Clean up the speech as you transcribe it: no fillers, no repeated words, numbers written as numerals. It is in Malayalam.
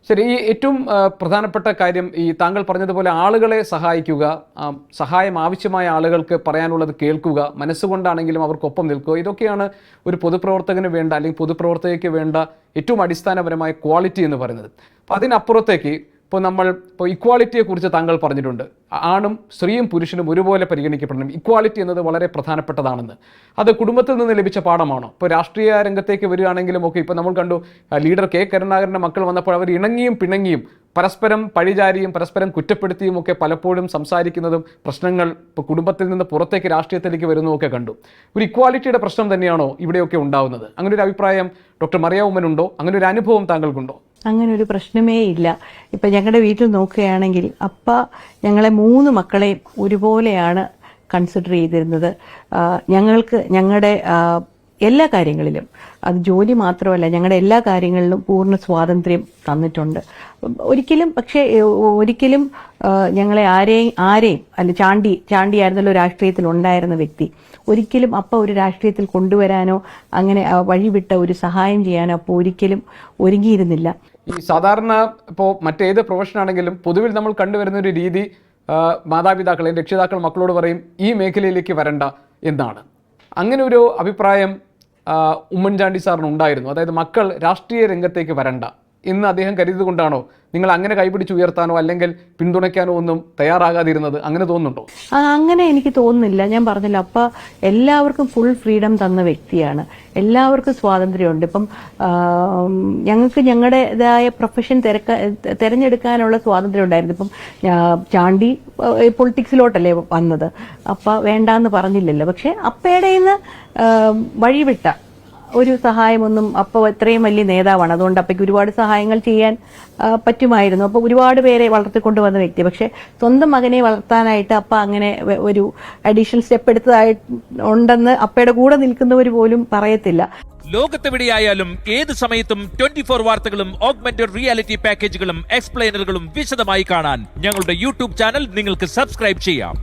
ശരി, ഈ ഏറ്റവും പ്രധാനപ്പെട്ട കാര്യം ഈ താങ്കൾ പറഞ്ഞതുപോലെ ആളുകളെ സഹായിക്കുക, സഹായം ആവശ്യമായ ആളുകൾക്ക് പറയാനുള്ളത് കേൾക്കുക, മനസ്സുകൊണ്ടാണെങ്കിലും അവർക്കൊപ്പം നിൽക്കുക, ഇതൊക്കെയാണ് ഒരു പൊതുപ്രവർത്തകന് വേണ്ട അല്ലെങ്കിൽ പൊതുപ്രവർത്തകയ്ക്ക് വേണ്ട ഏറ്റവും അടിസ്ഥാനപരമായ ക്വാളിറ്റി എന്ന് പറയുന്നത്. അപ്പോൾ അതിനപ്പുറത്തേക്ക് ഇപ്പോൾ ഇക്വാളിറ്റിയെക്കുറിച്ച് താങ്കൾ പറഞ്ഞിട്ടുണ്ട്. ആണും സ്ത്രീയും പുരുഷനും ഒരുപോലെ പരിഗണിക്കപ്പെടണം. ഇക്വാളിറ്റി എന്നത് വളരെ പ്രധാനപ്പെട്ടതാണെന്ന്. അത് കുടുംബത്തിൽ നിന്ന് ലഭിച്ച പാഠമാണോ? ഇപ്പോൾ രാഷ്ട്രീയ രംഗത്തേക്ക് വരികയാണെങ്കിലും ഒക്കെ ഇപ്പോൾ നമ്മൾ കണ്ടു, ലീഡർ കെ കരുണാകരൻ്റെ മക്കൾ വന്നപ്പോൾ അവർ ഇണങ്ങിയും പിണങ്ങിയും പരസ്പരം പഴിചാരിയും പരസ്പരം കുറ്റപ്പെടുത്തിയും ഒക്കെ പലപ്പോഴും സംസാരിക്കുന്നതും പ്രശ്നങ്ങൾ ഇപ്പോൾ കുടുംബത്തിൽ നിന്ന് പുറത്തേക്ക് രാഷ്ട്രീയത്തിലേക്ക് വരുന്നതൊക്കെ കണ്ടു. ഒരു ഇക്വാലിറ്റിയുടെ പ്രശ്നം തന്നെയാണോ ഇവിടെയൊക്കെ ഉണ്ടാവുന്നത്? അങ്ങനെ ഒരു അഭിപ്രായം ഡോക്ടർ മറിയ ഉമ്മനുണ്ടോ? അങ്ങനെ ഒരു അനുഭവം താങ്കൾക്കുണ്ടോ? അങ്ങനെ ഒരു പ്രശ്നമേ ഇല്ല. ഇപ്പം ഞങ്ങളുടെ വീട്ടിൽ നോക്കുകയാണെങ്കിൽ അപ്പ ഞങ്ങളെ 3 മക്കളെയും ഒരുപോലെയാണ് കൺസിഡർ ചെയ്തിരുന്നത്. ഞങ്ങളുടെ എല്ലാ കാര്യങ്ങളിലും, അത് ജോലി മാത്രമല്ല, ഞങ്ങളുടെ എല്ലാ കാര്യങ്ങളിലും പൂർണ്ണ സ്വാതന്ത്ര്യം തന്നിട്ടുണ്ട്. ഒരിക്കലും ഞങ്ങളെ ആരെയും അല്ല, ചാണ്ടിയായിരുന്നല്ലോ രാഷ്ട്രീയത്തിൽ ഉണ്ടായിരുന്ന വ്യക്തി, ഒരിക്കലും ഒരു രാഷ്ട്രീയത്തിൽ കൊണ്ടുവരാനോ അങ്ങനെ വഴിവിട്ട ഒരു സഹായം ചെയ്യാനോ അപ്പോൾ ഒരിക്കലും ഒരുങ്ങിയിരുന്നില്ല. ഈ സാധാരണ ഇപ്പോൾ മറ്റേത് പ്രൊഫഷനാണെങ്കിലും പൊതുവിൽ നമ്മൾ കണ്ടുവരുന്ന ഒരു രീതി, മാതാപിതാക്കളെ രക്ഷിതാക്കൾ മക്കളോട് പറയും ഈ മേഖലയിലേക്ക് വരണ്ട എന്നാണ്. അങ്ങനെ ഒരു അഭിപ്രായം ഉമ്മൻചാണ്ടി സാറിന് ഉണ്ടായിരുന്നു. അതായത് മക്കൾ രാഷ്ട്രീയ രംഗത്തേക്ക് വരണ്ട എന്ന് അദ്ദേഹം കരുതിയതുകൊണ്ടാണോ നിങ്ങൾ അങ്ങനെ കൈപിടിച്ച് ഉയർത്താനോ അല്ലെങ്കിൽ പിന്തുണയ്ക്കാനോ ഒന്നും തയ്യാറാകാതിരുന്നത്? അങ്ങനെ തോന്നുന്നുണ്ടോ? അങ്ങനെ എനിക്ക് തോന്നുന്നില്ല. ഞാൻ പറഞ്ഞില്ല, എല്ലാവർക്കും ഫുൾ ഫ്രീഡം തന്ന വ്യക്തിയാണ്. എല്ലാവർക്കും സ്വാതന്ത്ര്യമുണ്ട്. ഇപ്പം ഞങ്ങൾക്ക് ഞങ്ങളുടേതായ പ്രൊഫഷൻ തിരഞ്ഞെടുക്കാനുള്ള സ്വാതന്ത്ര്യം ഉണ്ടായിരുന്നു. ഇപ്പം ചാണ്ടി പൊളിറ്റിക്സിലോട്ടല്ലേ വന്നത്, വേണ്ടാന്ന് പറഞ്ഞില്ലല്ലോ. പക്ഷെ അപ്പയുടെ വഴിവിട്ട ഒരു സഹായമൊന്നും ഇത്രയും വലിയ നേതാവാണ്, അതുകൊണ്ട് അപ്പയ്ക്ക് ഒരുപാട് സഹായങ്ങൾ ചെയ്യാൻ പറ്റുമായിരുന്നു. അപ്പോൾ ഒരുപാട് പേരെ വളർത്തിക്കൊണ്ടുവന്ന വ്യക്തി. പക്ഷെ സ്വന്തം മകനെ വളർത്താനായിട്ട് അങ്ങനെ ഒരു അഡീഷണൽ സ്റ്റെപ്പ് എടുത്തതായിട്ടുണ്ടെന്ന് അപ്പയുടെ കൂടെ നിൽക്കുന്നവർ പോലും പറയത്തില്ല. ലോകത്തെവിടെയായാലും ഏത് സമയത്തും 24 വാർത്തകളും ഓഗ്മെന്റഡ് റിയാലിറ്റി പാക്കേജുകളും എക്സ്പ്ലെയിനറുകളും വിശദമായി കാണാൻ ഞങ്ങളുടെ യൂട്യൂബ് ചാനൽ നിങ്ങൾക്ക് സബ്സ്ക്രൈബ് ചെയ്യാം.